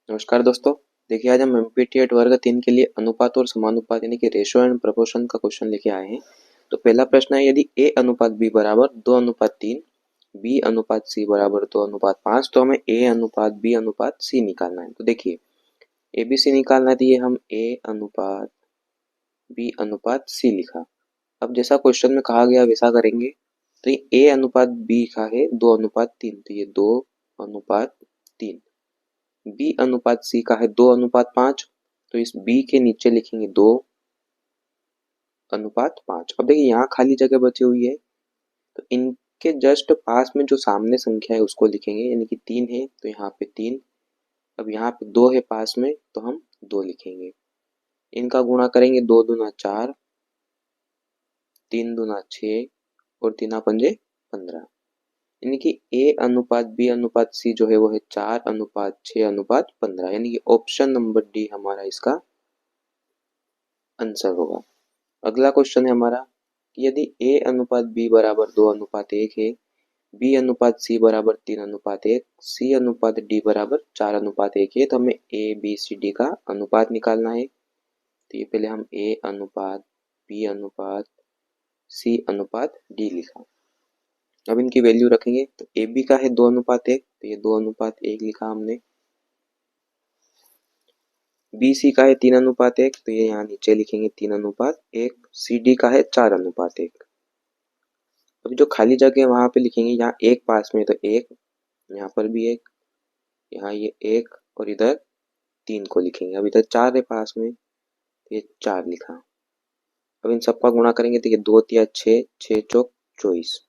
नमस्कार दोस्तों। देखिए आज हम एमपीटीएट वर्ग 3 के लिए अनुपात और समानुपात यानी कि रेशियो एंड प्रोपोर्शन का क्वेश्चन लेके आए हैं। तो पहला प्रश्न है, यदि ए अनुपात बी बराबर 2:3, बी अनुपात सी बराबर 2:5, तो हमें ए अनुपात बी अनुपात सी निकालना है। तो देखिए ए बी सी निकालना है, तो ये हम ए अनुपात बी अनुपात सी लिखा। अब जैसा क्वेश्चन में कहा गया वैसा करेंगे। तो ये ए अनुपात बी का है 2:3, तो ये 2:3। बी अनुपात सी का है 2:5, तो इस बी के नीचे लिखेंगे 2:5। अब देखिए यहाँ खाली जगह बची हुई है, तो इनके जस्ट पास में जो सामने संख्या है उसको लिखेंगे, यानी कि 3 है तो यहाँ पे 3। अब यहाँ पे 2 है पास में तो हम 2 लिखेंगे। इनका गुणा करेंगे, 2 दूना 4, 3 दूना 6 और 3 पंजे 15, यानी कि ए अनुपात बी अनुपात सी जो है वो है 4:6:15, यानी कि ऑप्शन नंबर डी हमारा इसका आंसर होगा। अगला क्वेश्चन है हमारा, यदि ए अनुपात बी बराबर 2:1 है, बी अनुपात सी बराबर 3:1, सी अनुपात डी बराबर 4:1 है, तो हमें ए बी सी डी का अनुपात निकालना है। तो ये पहले हम ए अनुपात बी अनुपात सी अनुपात डी लिखा। अब इनकी वैल्यू रखेंगे, तो ए बी का है 2:1, तो ये 2:1 लिखा हमने। बी सी का है 3:1, तो ये यहाँ नीचे लिखेंगे 3:1। सी डी का है 4:1। अभी जो खाली जगह है वहां पे लिखेंगे, यहाँ एक पास में तो एक, यहाँ पर भी एक, यहाँ ये एक और इधर 3 को लिखेंगे। अब इधर 4 है पास में, तो ये 4 लिखा। अब इन सबका गुणा करेंगे, तो ये 2 तिया 6, 6 चौक 24।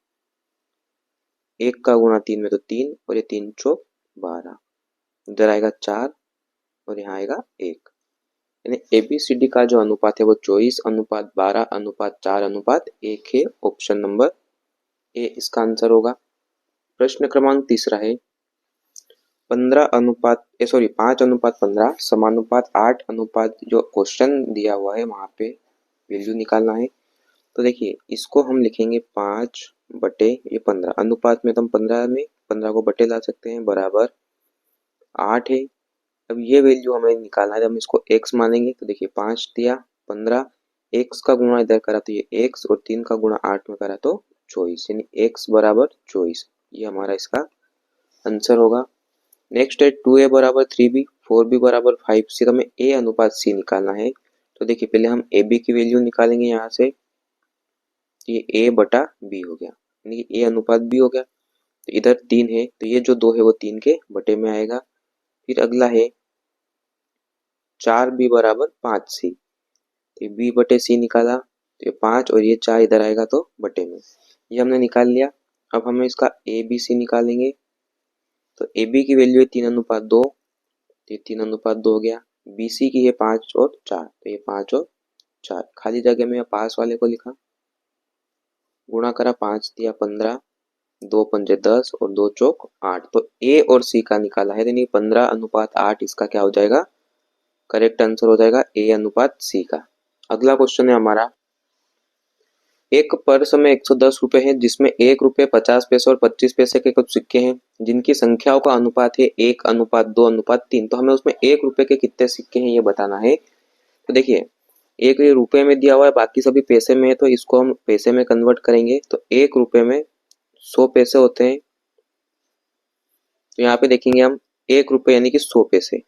एक का गुणा 3 में तो 3 और ये 3 चौक 12। इधर आएगा 4 और यहाँ आएगा 1, यानी एबीसीडी का जो अनुपात है वो 24:12:4:1 है। ऑप्शन नंबर ए इसका आंसर होगा। प्रश्न क्रमांक तीसरा है, 5:15 समानुपात 8 अनुपात, जो क्वेश्चन दिया हुआ है वहां पे वैल्यू निकालना है। तो देखिए इसको हम लिखेंगे 5/15, अनुपात में तो हम 15 को बटे ला सकते हैं, बराबर 8 है। अब ये वैल्यू हमें निकालना है, हम इसको x मानेंगे। तो देखिए 5 दिया 15, x का गुणा इधर करा तो ये x और 3 का गुणा 8 में करा तो 24, यानी x बराबर 24। ये हमारा इसका आंसर होगा। नेक्स्ट है 2a बराबर 3b, 4b बराबर 5c, तो हमें a अनुपात c निकालना है। तो देखिए पहले हम ab की वैल्यू निकालेंगे यहाँ से, तो ये a बटा b हो गया, यानी कि a अनुपात b हो गया। तो इधर 3 है तो ये जो 2 है वो 3 के बटे में आएगा। फिर अगला है 4b बराबर 5c, तो b बटे c निकाला, तो ये 5 और ये 4 इधर आएगा तो बटे में, ये हमने निकाल लिया। अब हम इसका ए बी सी निकालेंगे। तो ए बी की वैल्यू है 3:2, तो ये 3:2 हो गया। बी सी की है 5 और 4, तो ये 5 और 4, खाली जगह में पास वाले को लिखा, गुणा करा 5 दिया 15, 2 पंजे 10 और 2 चौक 8। तो ए और सी का निकाला है, यानी 15:8 इसका क्या हो जाएगा, करेक्ट आंसर हो जाएगा ए अनुपात सी का। अगला क्वेश्चन है हमारा, एक पर्स में 110 रुपए है, जिसमें 1 रुपए 50 पैसे और 25 पैसे के कुछ सिक्के हैं, जिनकी संख्याओं का अनुपात है 1:2:3। तो हमें उसमें 1 रुपए के कितने सिक्के हैं ये बताना है। तो देखिए एक ये रुपए में दिया हुआ है, बाकी सभी पैसे में है, तो इसको हम पैसे में कन्वर्ट करेंगे। तो 1 रुपए में 100 पैसे होते हैं, तो यहाँ पे देखेंगे हम 1 रुपए यानी कि 100 पैसे,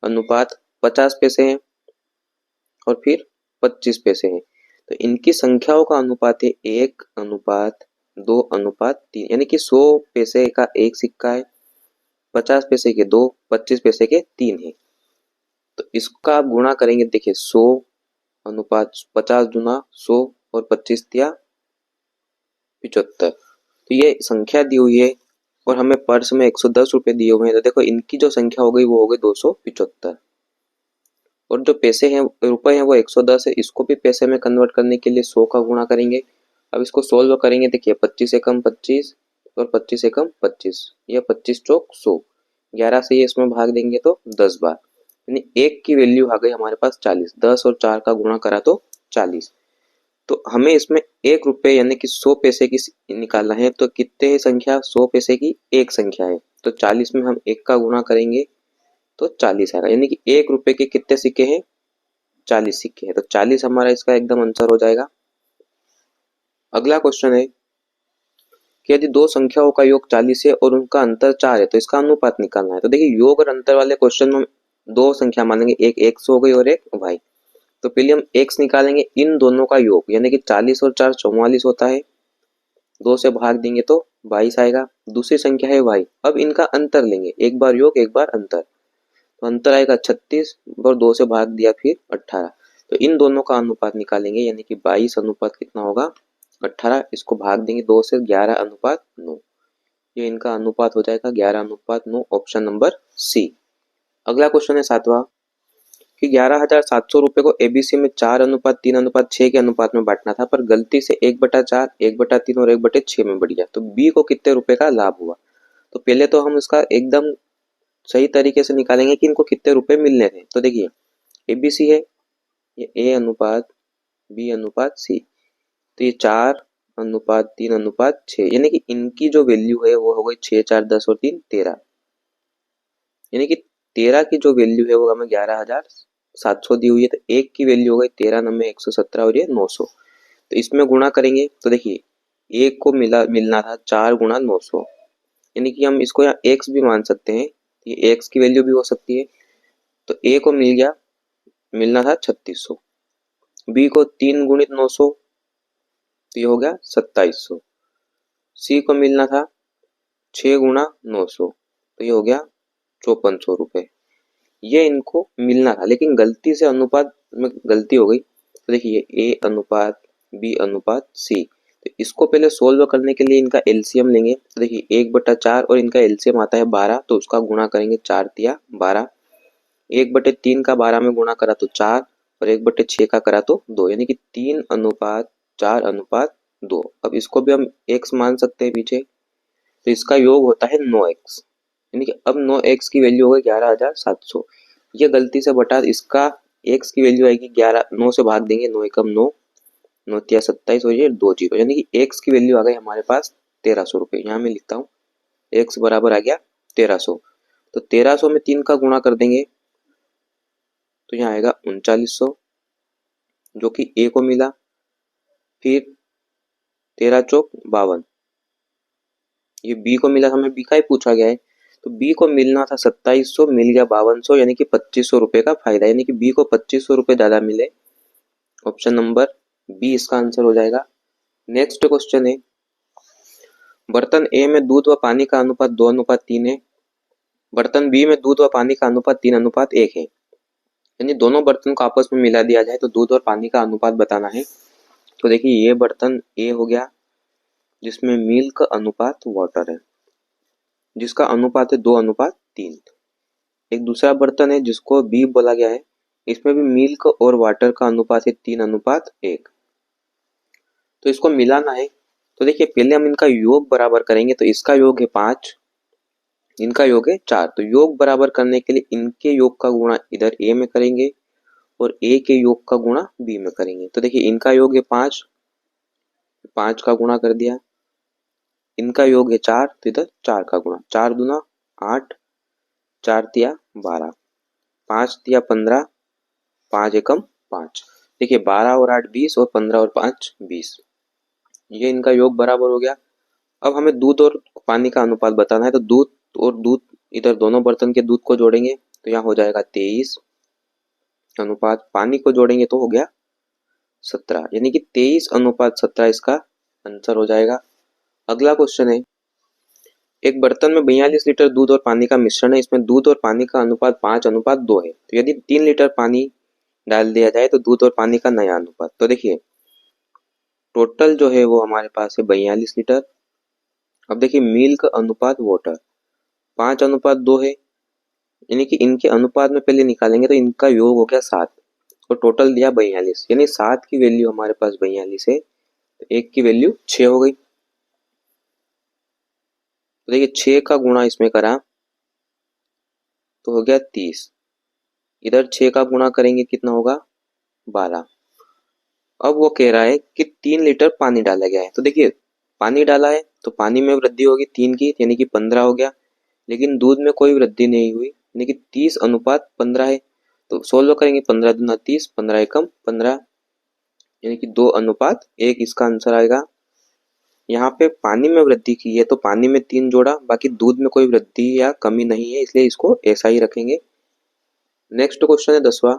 अनुपात 50 पैसे हैं और फिर 25 पैसे हैं। तो इनकी संख्याओं का अनुपात है 1:2:3, यानी कि 100 पैसे का एक सिक्का है, 50 पैसे के 2, 25 पैसे के 3 है। तो इसका आप गुणा करेंगे, देखिए 100 अनुपात 50 दूना 100 और 25 दिया 75। तो ये संख्या दी हुई है और हमें पर्स में 110 रुपए दिए हुए हैं, तो देखो इनकी जो संख्या हो गई वो हो गई 275, और जो पैसे हैं रुपए हैं वो 110 है। इसको भी पैसे में कन्वर्ट करने के लिए 100 का गुणा करेंगे। अब इसको सोल्व करेंगे, देखिए 25 एकम 25 और 25 एकम 25, यह 25 चौक 100, 11 से ये इसमें भाग देंगे तो 10 बार, यानी एक की वैल्यू आ गई हमारे पास 40। 10 और 4 का गुणा करा तो 40। तो हमें इसमें 1 रुपए यानी कि 100 पैसे की निकालना है, तो कितने है संख्या, 100 पैसे की एक संख्या है, तो 40 में हम 1 का गुणा करेंगे, तो 40 आएगा, यानी कि 1 रुपए के कितने सिक्के हैं? 40 सिक्के हैं, तो 40 हमारा इसका एकदम आंसर हो जाएगा। अगला क्वेश्चन है कि यदि दो संख्याओं का योग 40 है और उनका अंतर 4 है तो इसका अनुपात निकालना है। तो देखिए योग और अंतर वाले क्वेश्चन में हम दो संख्या मानेंगे, एक x हो गई और एक y। तो पहले हम x निकालेंगे, इन दोनों का योग यानी कि 40 और 4 44 होता है, 2 से भाग देंगे तो 22 आएगा। दूसरी संख्या है y, अब इनका अंतर लेंगे, एक बार योग एक बार अंतर, तो अंतर आएगा 36 और 2 से भाग दिया फिर 18। तो इन दोनों का अनुपात निकालेंगे, यानी कि 22 अनुपात कितना होगा? 18। इसको भाग देंगे 2 से, 11 अनुपात 9। ये इनका अनुपात हो जाएगा 11 अनुपात 9, ऑप्शन नंबर सी। अगला क्वेश्चन है 7वां कि 11,700 रुपए को एबीसी में 4 अनुपात 3 अनुपात 6 के अनुपात में बांटना था, पर गलती से 1/4, 1/3 और 1/6 में बढ़ गया, तो बी को कितने रुपए का लाभ हुआ? तो पहले तो हम इसका एकदम सही तरीके से निकालेंगे कि इनको कितने रुपए मिलने थे। तो देखिए एबीसी है, ये ए अनुपात बी अनुपात सी, तो ये 4 अनुपात 3 अनुपात 6, यानी कि इनकी जो वैल्यू है वो हो गई 6, 4, 10 और 3 13, यानी कि 13 की जो वैल्यू है वो हमें 11,700 दी हुई है, तो एक की वैल्यू हो गई 13 नंबर 117 और ये 900। तो इसमें गुणा करेंगे तो देखिए एक को मिलना था 4 गुणा 900, यानी कि हम इसको यहाँ x भी मान सकते हैं, ये x की वैल्यू भी हो सकती है। तो a को मिलना था 3600, b को 3 गुणित 900 तो ये हो गया 2700, c को मिलना था 6 गुणा 900 तो ये हो गया 5400 रुपये। ये इनको मिलना था, लेकिन गलती से अनुपात में गलती हो गई। तो देखिए ए अनुपात बी अनुपात सी, तो इसको पहले सोल्व करने के लिए इनका एलसीएम लेंगे। तो देखिए 1/4 और इनका एलसीएम आता है 12, तो उसका गुणा करेंगे 4 तिया 12, 1/3 का 12 में गुणा करा तो 4 और 1/6 का करा तो 2, यानी कि 3 अनुपात 4 अनुपात 2। अब इसको भी हम x मान सकते हैं पीछे, तो इसका योग होता है 9x, यानी कि अब 9x की वैल्यू हो गई 11,700। ये गलती से बटा, इसका x की वैल्यू आएगी 11, 9 से भाग देंगे, 9 एकम 9, 9 तिया 27 और ये 2 जीरो, यानी कि x की वैल्यू आ गई हमारे पास 1300 रुपये। यहाँ मैं लिखता हूँ x बराबर आ गया 1300, तो 1300 में 3 का गुणा कर देंगे तो यहाँ आएगा 3900 जो कि a को मिला। फिर 13 चौक 52, ये b को मिला, हमें b का ही पूछा गया है, तो b को मिलना था 2700, मिल गया 5200, यानी कि 2500 रुपए का फायदा, यानी कि b को 2500 रुपए ज्यादा मिले। ऑप्शन नंबर बी इसका आंसर हो जाएगा। नेक्स्ट क्वेश्चन है बर्तन ए में दूध व पानी का अनुपात 2:3 है, बर्तन बी में दूध व पानी का अनुपात 3:1 है, यानी दोनों बर्तन को आपस में मिला दिया जाए तो दूध और पानी का अनुपात बताना है। तो देखिए ये बर्तन ए हो गया जिसमें मिल्क अनुपात वाटर है, जिसका अनुपात है 2:3। एक दूसरा बर्तन है जिसको बी बोला गया है, इसमें भी मिल्क और वाटर का अनुपात है 3:1। तो इसको मिलाना है, तो देखिए पहले हम इनका योग बराबर करेंगे, तो इसका योग है 5, इनका योग है 4, तो योग बराबर करने के लिए इनके योग का गुणा इधर ए में करेंगे और ए के योग का गुणा बी में करेंगे। तो देखिए इनका योग है 5, 5 का गुणा कर दिया, इनका योग है 4, तो इधर 4 का गुणा, 4 दूना 8, 4 तिया 12, 5 तिया 15, 5 एकम 5, देखिए 12 और 8 20 और 15 और 5 20, ये इनका योग बराबर हो गया। अब हमें दूध और पानी का अनुपात बताना है, तो दूध और दूध इधर दोनों बर्तन के दूध को जोड़ेंगे तो यहाँ हो जाएगा 23 अनुपात, पानी को जोड़ेंगे तो हो गया 17, यानी कि 23:17 इसका आंसर हो जाएगा। अगला क्वेश्चन है एक बर्तन में 42 लीटर दूध और पानी का मिश्रण है, इसमें दूध और पानी का अनुपात 5:2 है, तो यदि 3 लीटर पानी डाल दिया जाए तो दूध और पानी का नया अनुपात। तो देखिए टोटल जो है वो हमारे पास है 42 लीटर। अब देखिए मिल्क अनुपात वाटर 5:2 है, यानी कि इनके अनुपात में पहले निकालेंगे तो इनका योग हो गया 7 और टोटल दिया 42, यानी 7 की वैल्यू हमारे पास 42 है, तो एक की वैल्यू 6 हो गई। तो देखिए 6 का गुणा इसमें करा तो हो गया 30, इधर 6 का गुणा करेंगे कितना होगा 12। अब वो कह रहा है कि 3 लीटर पानी डाला गया है, तो देखिए पानी डाला है तो पानी में वृद्धि होगी 3 की, यानी कि 15 हो गया, लेकिन दूध में कोई वृद्धि नहीं हुई, यानी कि 30:15 है। तो सोल्व करेंगे 15 दूना 30, 15 एकम 15 यानी कि 2:1 इसका आंसर आएगा। यहाँ पे पानी में वृद्धि की है तो पानी में 3 जोड़ा, बाकी दूध में कोई वृद्धि या कमी नहीं है इसलिए इसको ऐसा ही रखेंगे। नेक्स्ट क्वेश्चन है 10वां।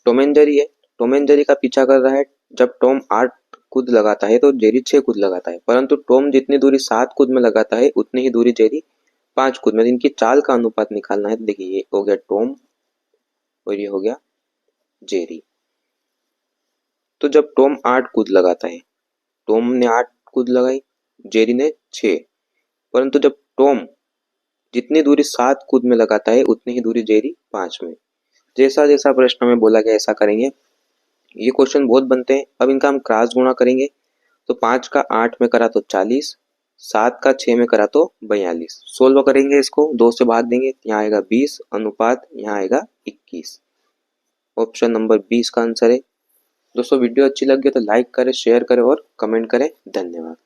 टॉम एंड जेरी है। टॉम एंड जेरी का पीछा कर रहा है। जब टॉम 8 कूद लगाता है तो जेरी 6 कूद लगाता है, परंतु टॉम जितनी दूरी 7 कूद में लगाता है उतनी ही दूरी जेरी 5 कूद में। इनकी चाल का अनुपात निकालना है। देखिए ये हो गया टॉम और ये हो गया जेरी। तो जब टॉम 8 कूद लगाता है, टॉम ने 8 कूद लगाई, जेरी ने 6, परंतु जब टॉम जितनी दूरी 7 कूद में लगाता है उतनी ही दूरी जेरी 5 में। जैसा जैसा प्रश्न में बोला गया ऐसा करेंगे। ये क्वेश्चन बहुत बनते हैं। अब इनका हम क्रॉस गुणा करेंगे। तो 5 का 8 में करा तो 40, 7 का 6 में करा तो 42। सोल्व करेंगे इसको, 2 से भाग देंगे, यहाँ आएगा 20 अनुपात यहाँ आएगा 21। ऑप्शन नंबर 20 का आंसर है। दोस्तों वीडियो अच्छी लगी तो लाइक करें, शेयर करें और कमेंट करें। धन्यवाद।